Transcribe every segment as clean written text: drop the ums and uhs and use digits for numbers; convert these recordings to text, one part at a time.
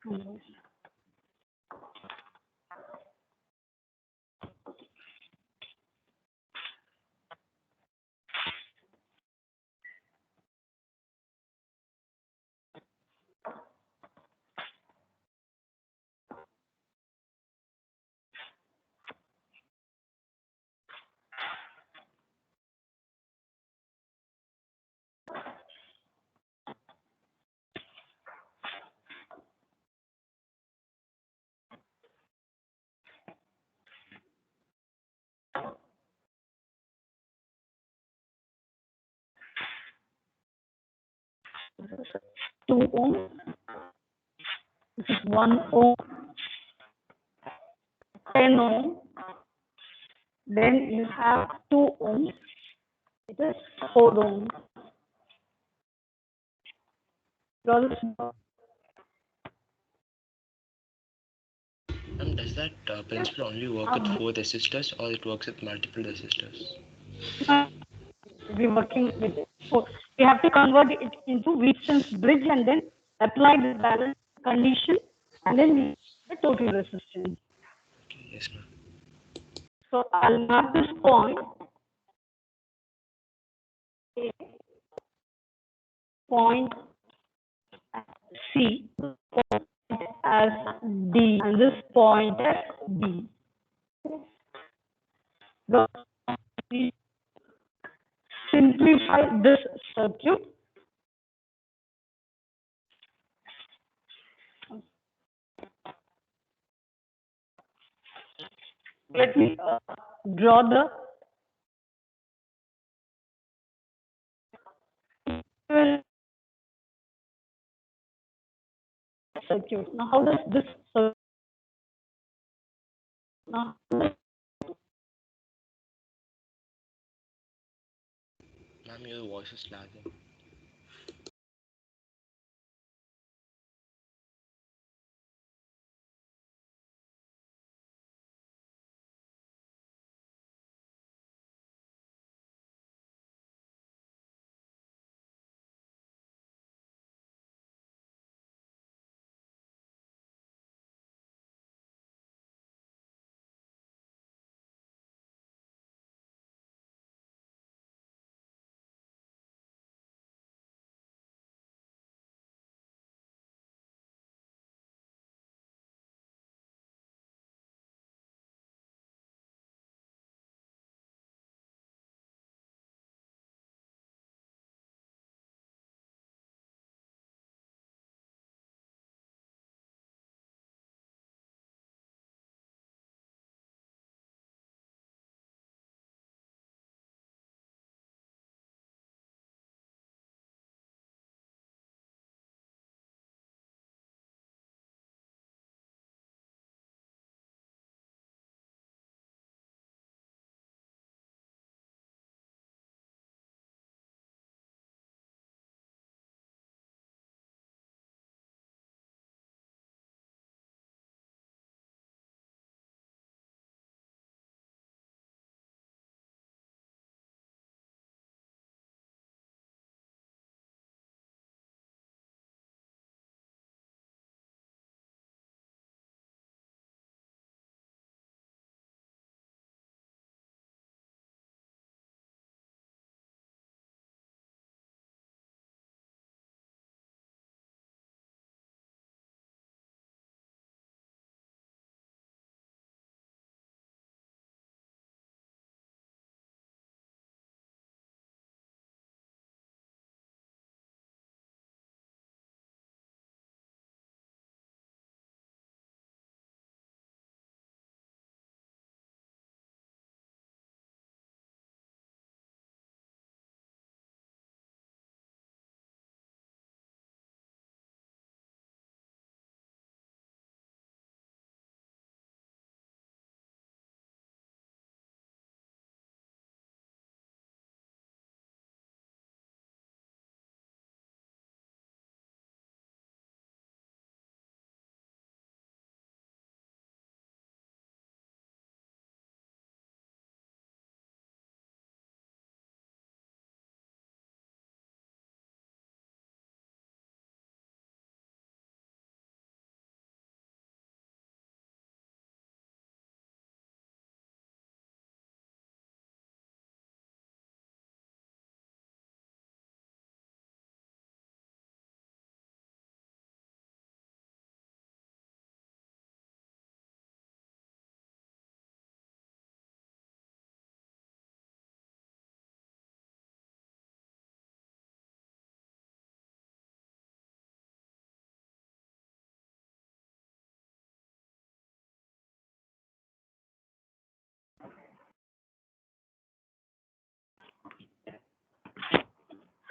Yes. This is 2 ohm. This is 1 ohm, 10 ohm. Then you have 2 ohms. It is 4 ohm. Draw this Does that principle only work with 4 resistors or it works with multiple resistors? we're working with it. So we have to convert it into Wheaton's bridge and then apply the balance condition and then we the total resistance. Okay, yes, ma'am. So I'll mark this point A, point C, point as D, and this point as B. Now, we simplify this circuit. Let me draw the circuit. Now, how does this circuit? Now, Ma'am, your voice is lagging.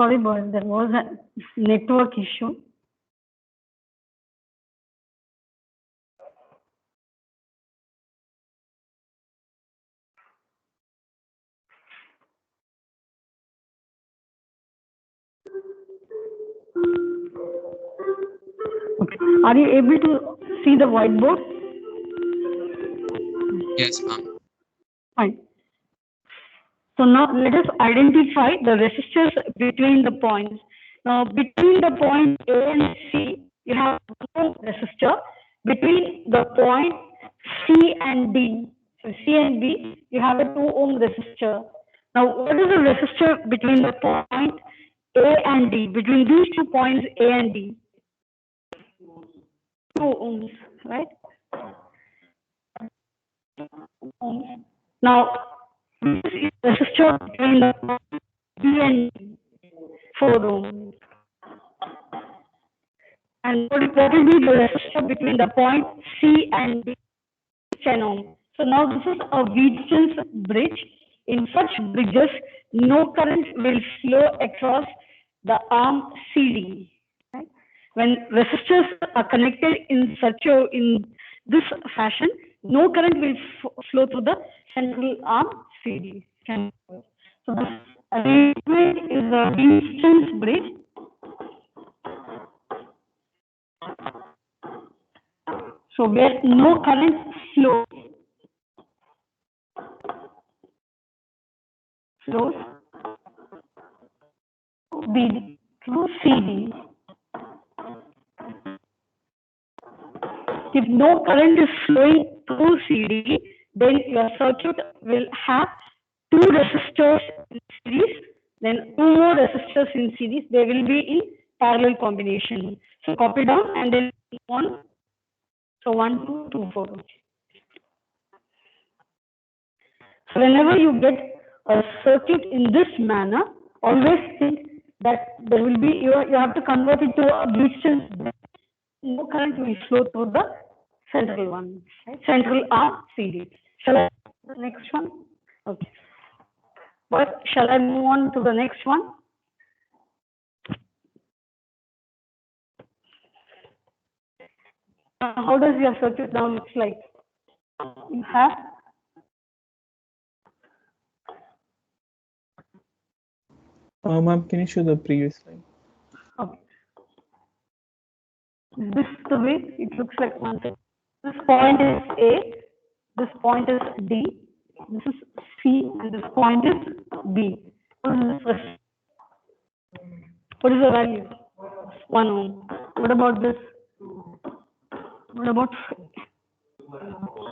Sorry, boys, there was a network issue. Okay. Are you able to see the whiteboard? Yes, ma'am. Fine. So now let us identify the resistors between the points. Now between the point A and C, you have no resistor. Between the point C and D, so C and D, you have a 2 ohm resistor. Now what is the resistor between the point A and D? Between these 2 points A and D? 2 ohms, right? Now, this is the resistor between the point B and D, 4 ohms. And what will be the resistor between the point C and D, 10 ohms. So now this is a Wheatstone's bridge. In such bridges, no current will flow across the arm CD. Right? When resistors are connected in this fashion, no current will flow through the central arm CD. So this arrangement is a Wheatstone's bridge. So where no current flows through CD. If no current is flowing through CD, then your circuit will have 2 resistors in series, then 2 more resistors in series. They will be in parallel combination. So copy down and then 1. So 1, 2, 2, 4. So whenever you get a circuit in this manner, always think that there will be, you have to convert it to a Wheatstone's bridge. No current will flow through the central one, right? Central arm CD. Shall I do the next one? Okay. But shall I move on to the next one? How does your circuit now look like? You have Ma'am, can you show the previous slide? okay. This is the way it looks like one thing. This point is A, this point is D, this is C, and this point is B. What is this first? What is the value? 1 ohm. What about this? What about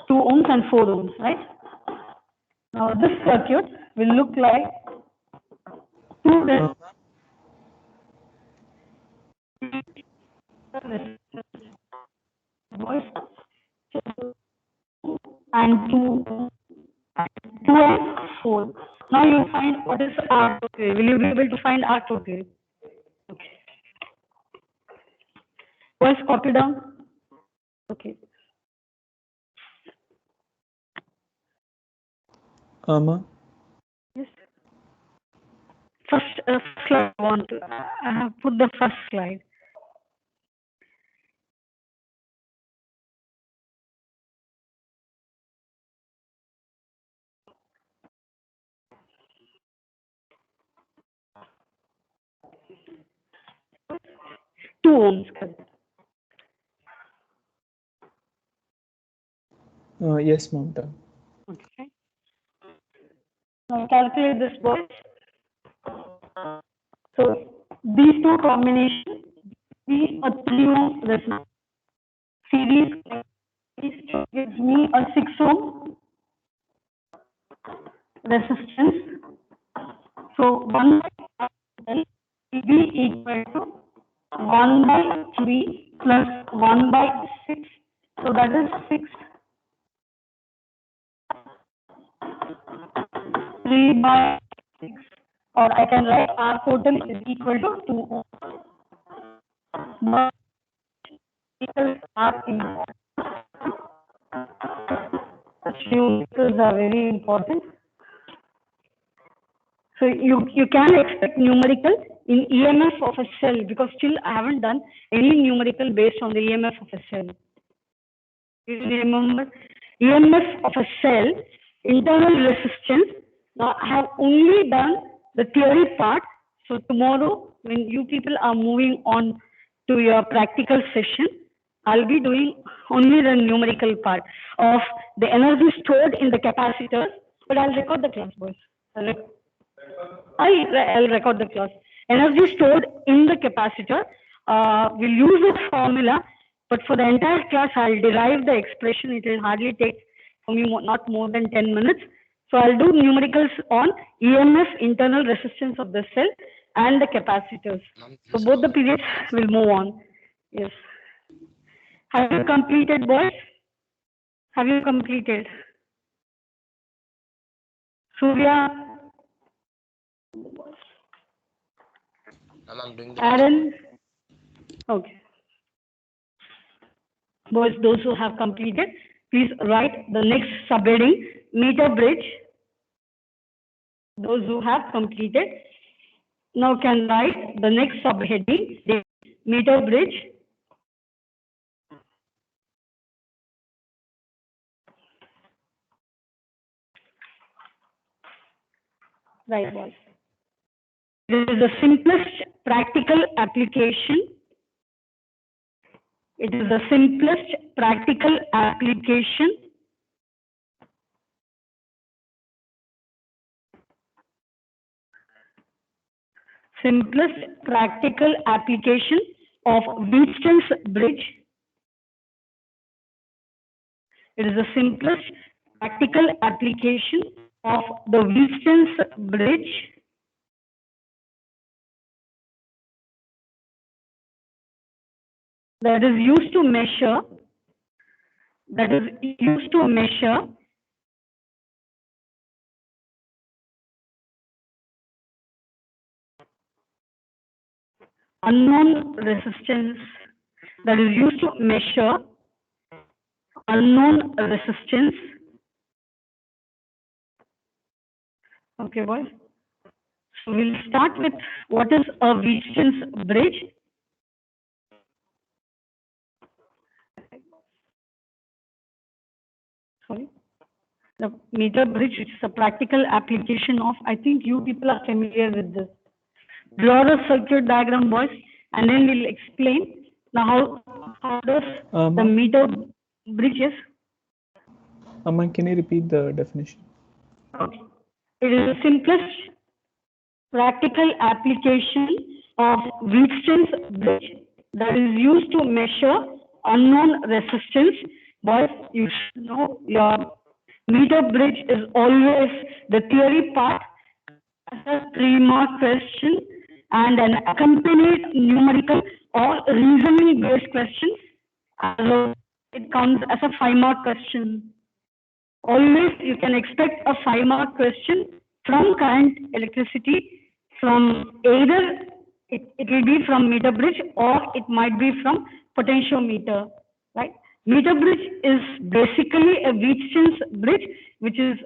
2 ohms and 4 ohms, right? Now this circuit will look like 2 resistors and 2 and 4. Now you find what is R total. Will you be able to find R total? Okay. First copy down. Okay. Ma'am? Yes. First slide I want to put the first slide. Two ohms. Yes, ma'am. Done. Okay. Now calculate this, boys. So these two combinations be a 3 ohm resistance. Series gives me a 6 ohm resistance. So 1 by L will be equal to 1 by 3 plus 1 by 6. So that is 6. 3 by 6. Or I can write R total is equal to 2 ohm. But equals R in. Numericals are very important. So you can expect numerical in EMF of a cell, because still I haven't done any numerical based on the EMF of a cell. You remember EMF of a cell, internal resistance. Now I have only done the theory part. So tomorrow, when you people are moving on to your practical session, I'll be doing only the numerical part of the energy stored in the capacitor. But I'll record the class, boys. I'll record the class. Energy stored in the capacitor. We'll use this formula, but for the entire class, I'll derive the expression. It will hardly take for me not more than 10 minutes. So I'll do numericals on EMF, internal resistance of the cell, and the capacitors. So both the periods will move on. Yes. Have you completed, boys? Have you completed? Surya? I'm doing the Aaron? Okay. Boys, those who have completed, please write the next subheading, meter bridge. Those who have completed now can write the next subheading, the meter bridge. Right, boys. This is the simplest practical application. It is the simplest practical application of Wheatstone's bridge. It is the simplest practical application of the Wheatstone's bridge. That is used to measure unknown resistance, that is used to measure unknown resistance. Okay, boys. So we'll start with what is a Wheatstone's bridge. Sorry. The meter bridge is a practical application of, I think you people are familiar with this. Draw the circuit diagram, boys, and then we'll explain. Now, how does the meter bridge is? Aman, can you repeat the definition? Okay. It is the simplest practical application of Wheatstone's bridge that is used to measure unknown resistance. Boys, you should know your meter bridge is always the theory part, a 3-mark question, and an accompanied numerical or reasoning based question. It comes as a 5-mark question. Always you can expect a 5-mark question from current electricity, from either it will be from meter bridge or it might be from potentiometer, right? Meter bridge is basically a Wheatstone's bridge which is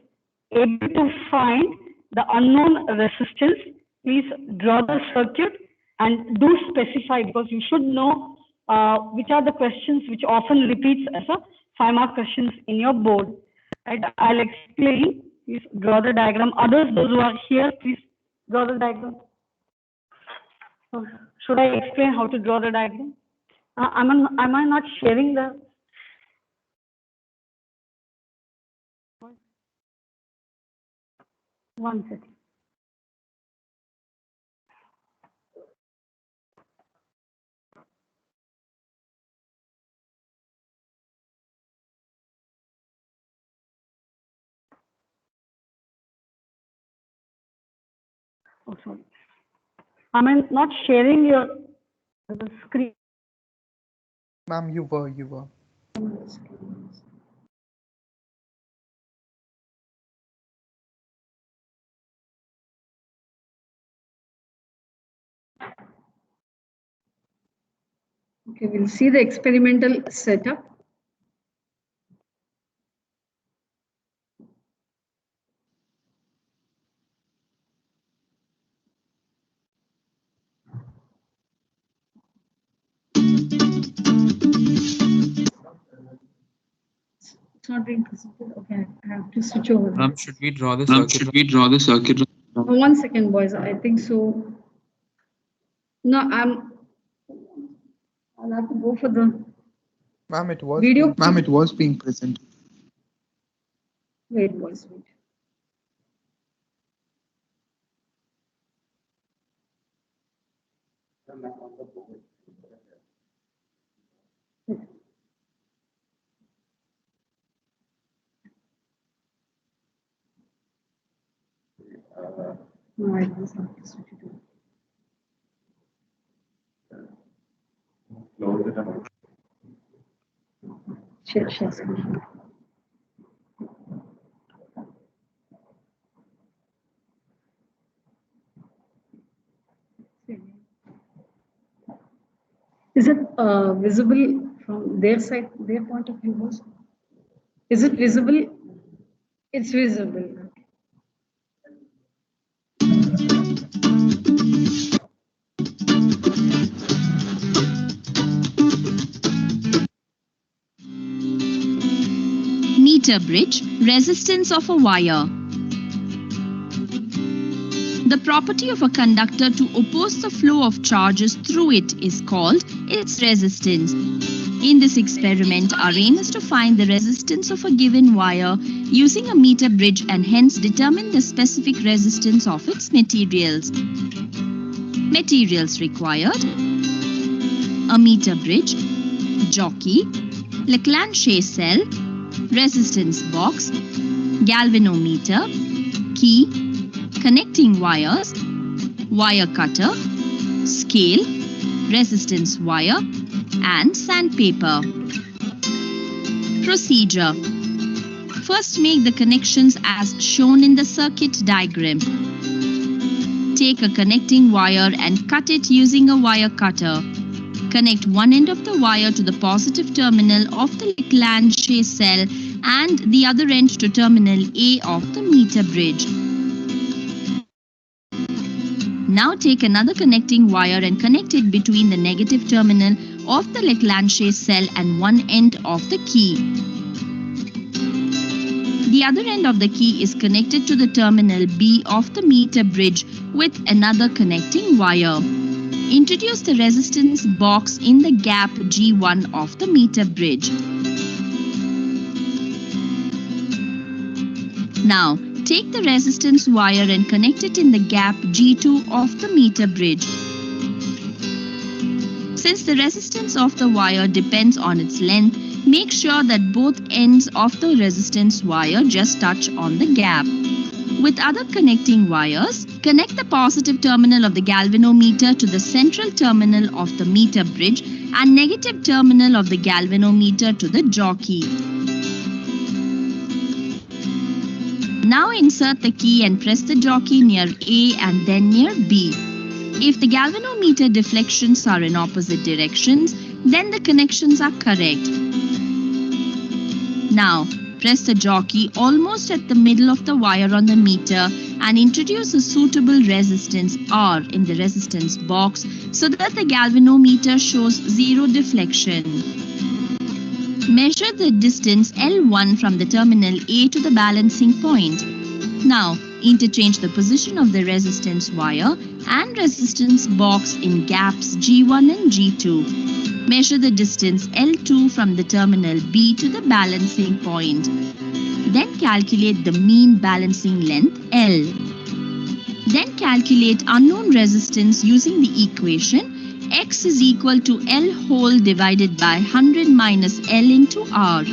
able to find the unknown resistance. Please draw the circuit and do specify, because you should know which are the questions which often repeats as a 5-mark questions in your board. Right? I'll explain. Please draw the diagram. Others, those who are here, please draw the diagram. Should I explain how to draw the diagram? Am I not sharing the? One second. Oh, sorry. Am I not sharing your screen? Ma'am, you were. Okay, we'll see the experimental setup. not being presented. Okay, I have to switch over. Should we draw the circuit? Should we draw the circuit? 1 second, boys. I think so. No, I'll have to go for the Ma'am, it was video. Ma'am, it was being presented. Wait, boys, wait. No, I just have to switch it on. Share screen. Is it visible from their side, their point of view? Was? Is it visible? It's visible. Meter bridge, resistance of a wire. The property of a conductor to oppose the flow of charges through it is called its resistance. In this experiment, our aim is to find the resistance of a given wire using a meter bridge and hence determine the specific resistance of its materials. Materials required: a meter bridge, jockey, Leclanché cell, resistance box, galvanometer, key, connecting wires, wire cutter, scale, resistance wire, and sandpaper. Procedure: first, make the connections as shown in the circuit diagram. Take a connecting wire and cut it using a wire cutter. Connect one end of the wire to the positive terminal of the Leclanché cell and the other end to terminal A of the meter bridge. Now take another connecting wire and connect it between the negative terminal of the Leclanché cell and one end of the key. The other end of the key is connected to the terminal B of the meter bridge with another connecting wire. Introduce the resistance box in the gap G1 of the meter bridge. Now, take the resistance wire and connect it in the gap G2 of the meter bridge. Since the resistance of the wire depends on its length, make sure that both ends of the resistance wire just touch on the gap. With other connecting wires, connect the positive terminal of the galvanometer to the central terminal of the meter bridge and negative terminal of the galvanometer to the jockey. Now insert the key and press the jockey near A and then near B. If the galvanometer deflections are in opposite directions, then the connections are correct. Now, press the jockey almost at the middle of the wire on the meter and introduce a suitable resistance R in the resistance box so that the galvanometer shows zero deflection. Measure the distance L1 from the terminal A to the balancing point. Now, interchange the position of the resistance wire and resistance box in gaps G1 and G2. Measure the distance L2 from the terminal B to the balancing point. Then calculate the mean balancing length L. Then calculate unknown resistance using the equation X is equal to L whole divided by 100 minus L into R.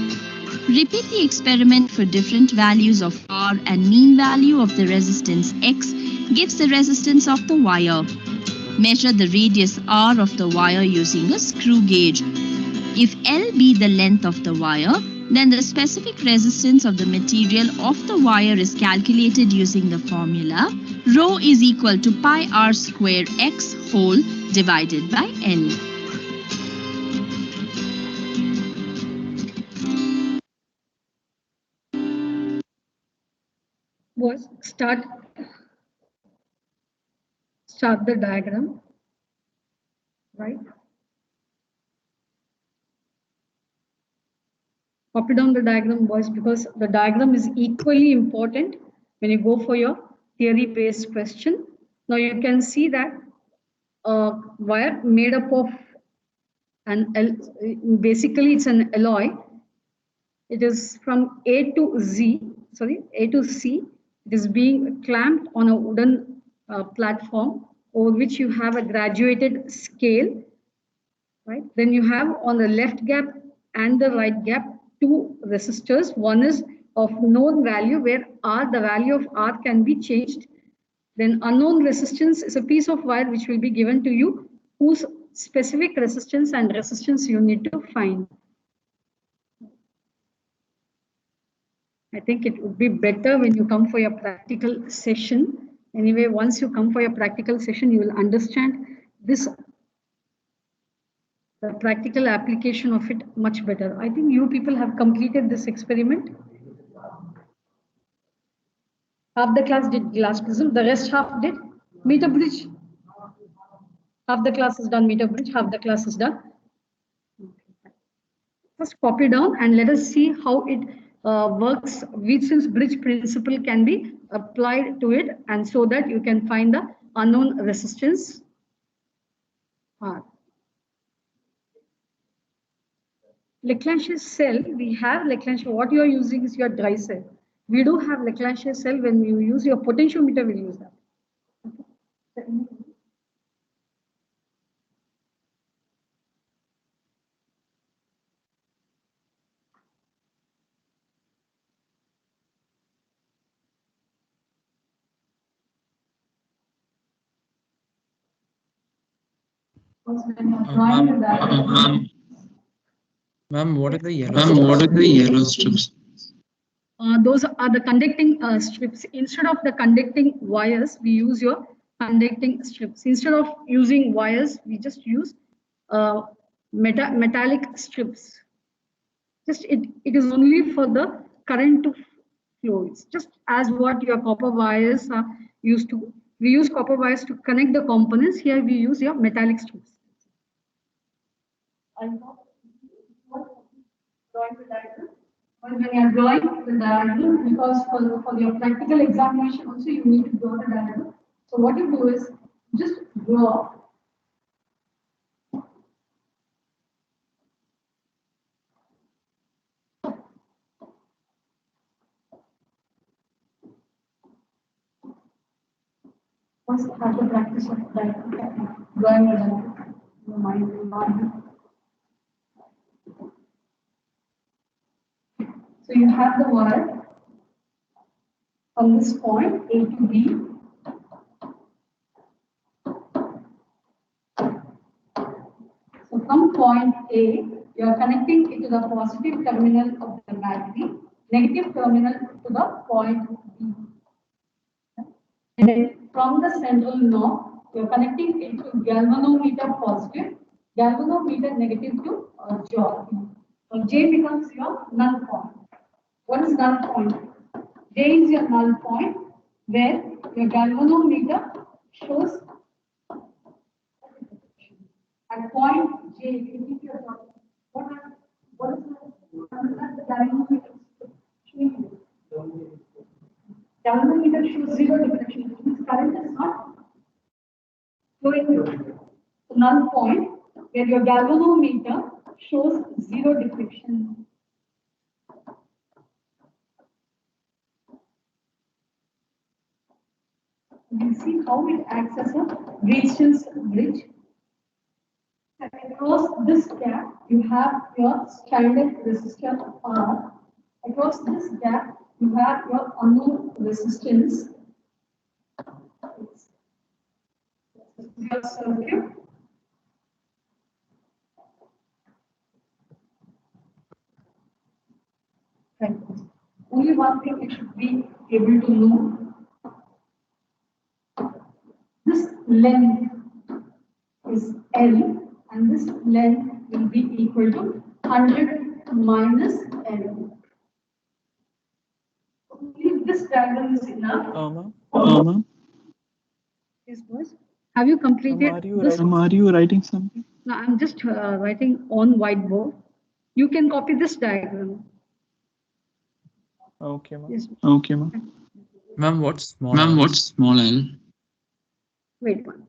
Repeat the experiment for different values of R and mean value of the resistance X gives the resistance of the wire. Measure the radius R of the wire using a screw gauge. If L be the length of the wire, then the specific resistance of the material of the wire is calculated using the formula rho is equal to pi r square X whole divided by L. Was start the diagram, right? Copy down the diagram, boys, because the diagram is equally important when you go for your theory-based question. Now you can see that a wire made up of basically it's an alloy. It is from A to C. It is being clamped on a wooden platform over which you have a graduated scale, right? Then you have on the left gap and the right gap two resistors. One is of known value where R, the value of R can be changed. Then unknown resistance is a piece of wire which will be given to you whose specific resistance and resistance you need to find. I think it would be better when you come for your practical session. Anyway, once you come for your practical session, you will understand this, the practical application of it much better. I think you people have completed this experiment. Half the class did glass prism, the rest half did meter bridge. Half the class is done meter bridge, half the class is done. Just copy down and let us see how it works. Wheatson's bridge principle can be applied to it, and so that you can find the unknown resistance R. Leclanché cell, we have Leclanché. What you are using is your dry cell. We do have Leclanché cell. When you use your potentiometer, we'll use that. Okay. Ma'am, what are the yellow strips? Those are the conducting strips. Instead of the conducting wires, we use your conducting strips. Instead of using wires, we just use metallic strips. Just it is only for the current to flow. It's just as what your copper wires are used to. We use copper wires to connect the components. Here we use your metallic strips. When you are drawing the diagram, because for your practical examination also you need to draw the diagram. So what you do is just draw. First have the practice of diagram, drawing a diagram. Your mind. So you have the wire from this point A to B. So from point A, you are connecting it to the positive terminal of the battery, negative terminal to the point B. And then from the central knob, you are connecting it to galvanometer positive, galvanometer negative to J. So J becomes your null point. What is null point? J is your null point where your galvanometer shows at point J. What is the galvanometer showing? Galvanometer shows zero deflection, which means current is not flowing through. So null point where your galvanometer shows zero deflection. You can see how it acts as a Wheatson's bridge. Across this gap, you have your standard resistor R. Across this gap, you have your unknown resistance. Your circuit. Right. Only one thing you should be able to know. This length is L, and this length will be equal to 100 minus L. If this diagram is enough. Yes, boys. Have you completed? Are you writing something? No, I'm just writing on whiteboard. You can copy this diagram. Okay, ma'am. Yes. Okay, ma'am. Ma'am, what's small Ma'am, L? what's small L? Wait one.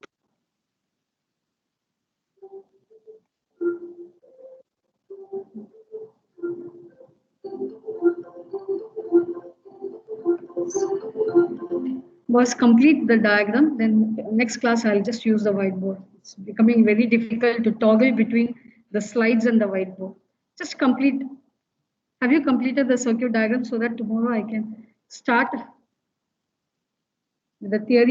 Was complete the diagram, then next class I'll just use the whiteboard. It's becoming very difficult to toggle between the slides and the whiteboard. Just complete. Have you completed the circuit diagram so that tomorrow I can start the theory